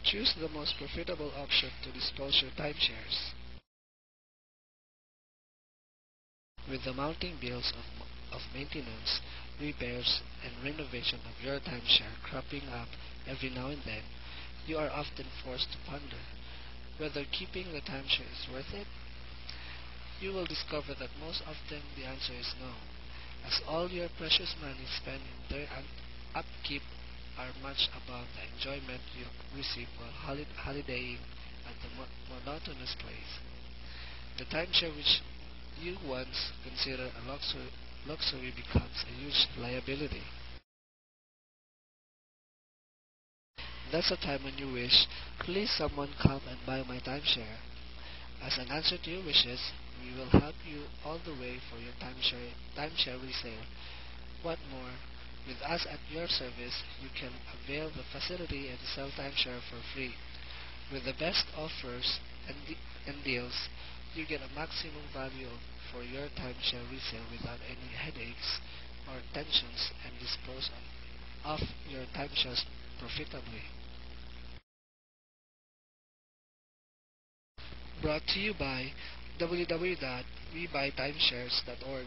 Choose the most profitable option to dispose your timeshares. With the mounting bills of maintenance, repairs, and renovation of your timeshare cropping up every now and then, you are often forced to ponder whether keeping the timeshare is worth it. You will discover that most often the answer is no, as all your precious money spent in their upkeep are much above the enjoyment you receive while holidaying at the monotonous place. The timeshare which you once considered a luxury becomes a huge liability. That's a time when you wish, please someone come and buy my timeshare. As an answer to your wishes, we will help you all the way for your timeshare resale. What more, with us at your service, you can avail the facility and sell timeshare for free. With the best offers and deals, you get a maximum value for your timeshare resale without any headaches or tensions and dispose of your timeshares profitably. Brought to you by www.webuytimeshares.org.